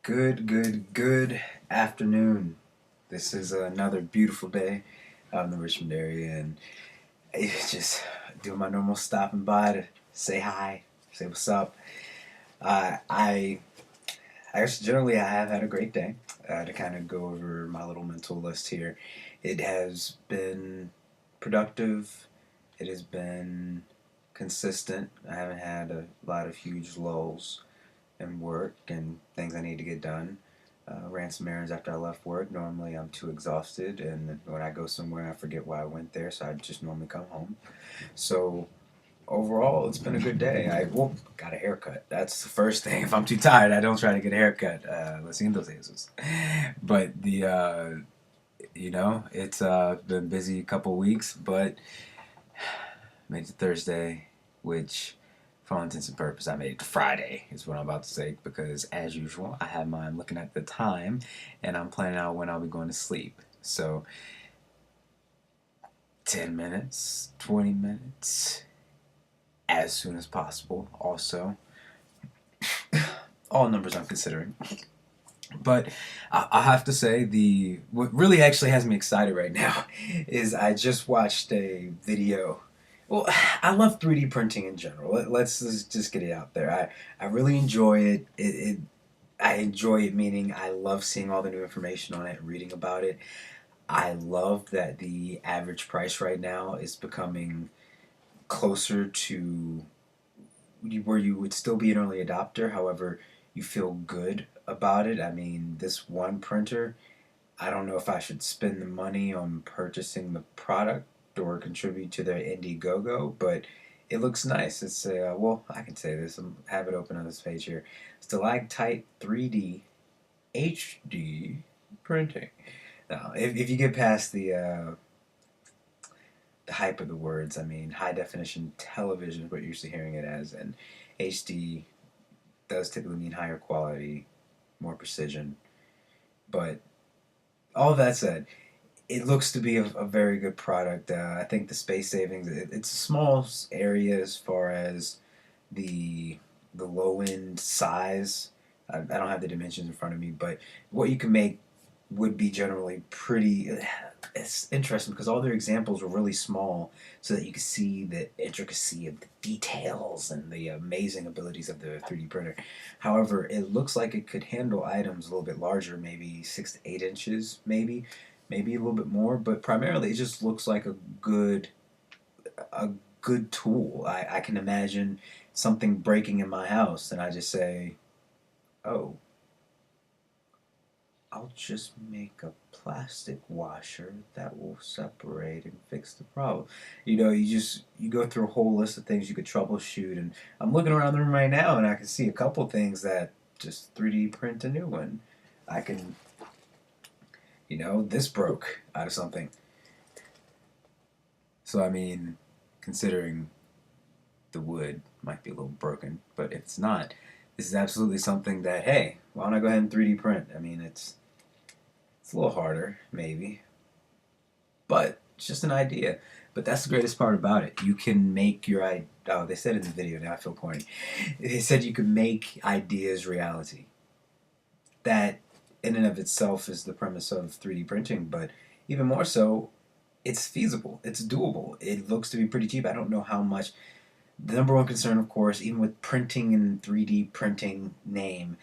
Good afternoon. This is another beautiful day out in the Richmond area, and it's just doing my normal stopping by to say hi, say what's up. I guess generally I have had a great day. To kind of go over my little mental list here, it has been productive. It has been consistent. I haven't had a lot of huge lulls and work and things I need to get done. Ran some errands after I left work. Normally I'm too exhausted, and when I go somewhere, I forget why I went there, so I just normally come home. So overall, it's been a good day. Got a haircut. That's the first thing. If I'm too tired, I don't try to get a haircut. Lo siento, Jesus. But it's been busy a couple weeks, but made it to Thursday, which for all intents and purposes, I made it to Friday, is what I'm about to say, because as usual, I have mine looking at the time, and I'm planning out when I'll be going to sleep. So, 10 minutes, 20 minutes, as soon as possible, also. All numbers I'm considering. But I have to say, what really actually has me excited right now is I just watched a video. Well, I love 3D printing in general. Let's just get it out there. I really enjoy it. I enjoy it, meaning I love seeing all the new information on it, reading about it. I love that the average price right now is becoming closer to where you would still be an early adopter. However, you feel good about it. I mean, this one printer, I don't know if I should spend the money on purchasing the product or contribute to their Indiegogo, but it looks nice. It's I can say this. I have it open on this page here. Stalactite 3D HD printing. Now, if you get past the hype of the words, I mean, high definition television is what you're used to hearing it as, and HD does typically mean higher quality, more precision. But all of that said, it looks to be a very good product. I think the space savings, it's a small area as far as the the low end size. I don't have the dimensions in front of me, but what you can make would be generally pretty. It's interesting because all their examples were really small, so that you could see the intricacy of the details and the amazing abilities of the 3D printer. However, it looks like it could handle items a little bit larger, maybe 6 to 8 inches, maybe a little bit more. But primarily, it just looks like a good tool. I can imagine something breaking in my house, and I just say, "Oh, I'll just make a plastic washer that will separate and fix the problem." You go through a whole list of things you could troubleshoot, and I'm looking around the room right now, and I can see a couple things that just 3D print a new one. I can, this broke out of something. So I mean, considering the wood might be a little broken, but if it's not, this is absolutely something that, hey, why don't I go ahead and 3D print? I mean, it's a little harder, maybe, but it's just an idea. But that's the greatest part about it. You can make your oh, they said in the video. Now I feel corny. They said you can make ideas reality. That, in and of itself, is the premise of 3D printing. But even more so, it's feasible. It's doable. It looks to be pretty cheap. I don't know how much. The number one concern, of course, even with printing and 3D printing name,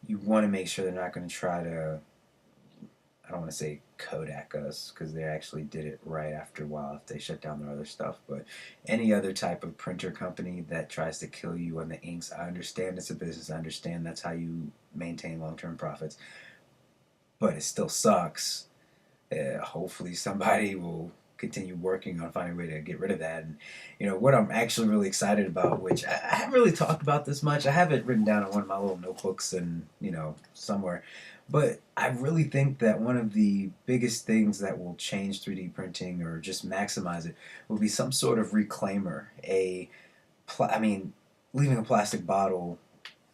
you want to make sure they're not going to try to, I don't want to say Kodak us, because they actually did it right after a while if they shut down their other stuff. But any other type of printer company that tries to kill you on the inks, I understand it's a business. I understand that's how you maintain long-term profits. But it still sucks. Hopefully somebody will continue working on finding a way to get rid of that. And what I'm actually really excited about, which I haven't really talked about this much. I have it written down in one of my little notebooks and somewhere. But I really think that one of the biggest things that will change 3D printing or just maximize it will be some sort of reclaimer. I mean, leaving a plastic bottle,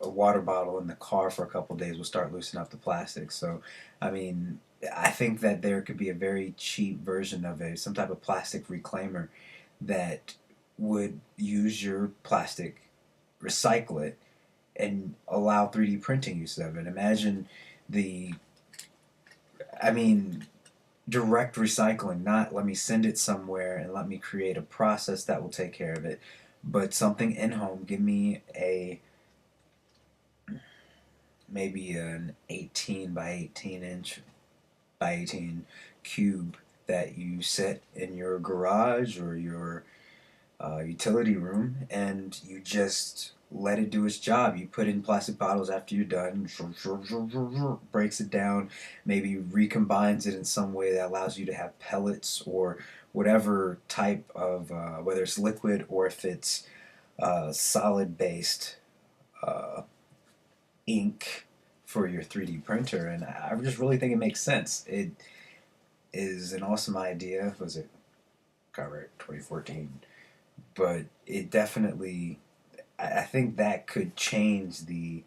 a water bottle in the car for a couple of days will start loosening up the plastic. So, I mean, I think that there could be a very cheap version of some type of plastic reclaimer that would use your plastic, recycle it, and allow 3D printing use of it. Imagine the, I mean, direct recycling, not let me send it somewhere and let me create a process that will take care of it, but something in home. Give me a maybe an 18 by 18 inch by 18 cube that you set in your garage or your utility room, and you just let it do its job. You put in plastic bottles after you're done, breaks it down, maybe recombines it in some way that allows you to have pellets or whatever type of, whether it's liquid or if it's solid based uh, ink for your 3D printer. And I just really think it makes sense. It is an awesome idea. Was it copyright 2014? But it definitely, I think that could change the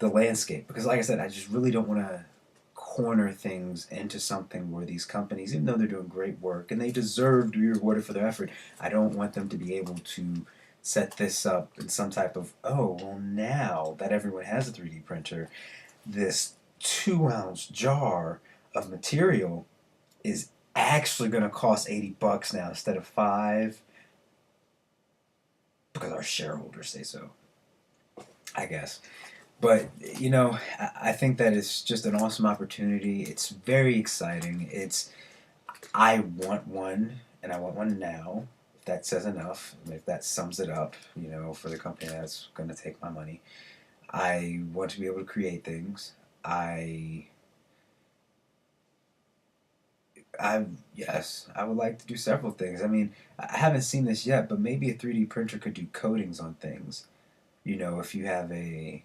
landscape, because like I said, I just really don't want to corner things into something where these companies, even though they're doing great work and they deserve to be rewarded for their effort, I don't want them to be able to set this up in some type of, oh well, now that everyone has a 3D printer, this 2 ounce jar of material is actually going to cost $80 now instead of five, because our shareholders say so, I guess. But I think that it's just an awesome opportunity. It's very exciting. I want one, and I want one now. If that says enough, if that sums it up, for the company that's going to take my money, I want to be able to create things. I yes, I would like to do several things. I mean, I haven't seen this yet, but maybe a 3D printer could do coatings on things. If you have a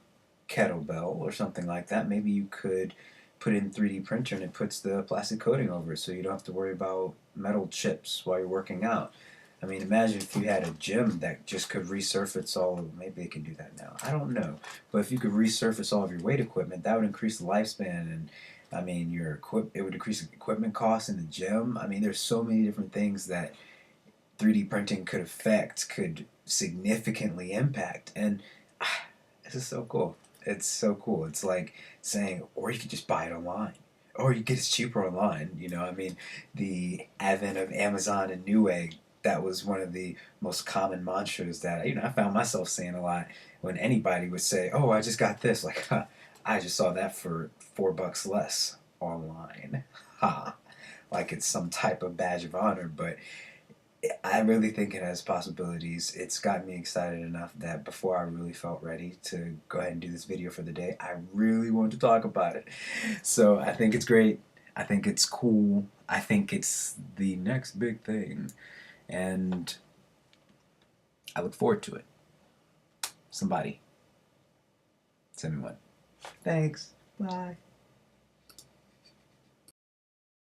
kettlebell or something like that, maybe you could put in 3D printer and it puts the plastic coating over it, so you don't have to worry about metal chips while you're working out. I mean, imagine if you had a gym that just could resurface all of, maybe they can do that now. I don't know. But if you could resurface all of your weight equipment, that would increase the lifespan, and I mean, it would decrease equipment costs in the gym. I mean, there's so many different things that 3D printing could significantly impact. And this is so cool. It's so cool. It's like saying, or you could just buy it online, or you get it cheaper online. I mean, the advent of Amazon and Newegg, that was one of the most common mantras that I found myself saying a lot when anybody would say, "Oh, I just got this." Like, huh, I just saw that for $4 less online. Ha! Like it's some type of badge of honor, but I really think it has possibilities. It's gotten me excited enough that before I really felt ready to go ahead and do this video for the day, I really wanted to talk about it. So I think it's great. I think it's cool. I think it's the next big thing. And I look forward to it. Somebody send me one. Thanks. Bye.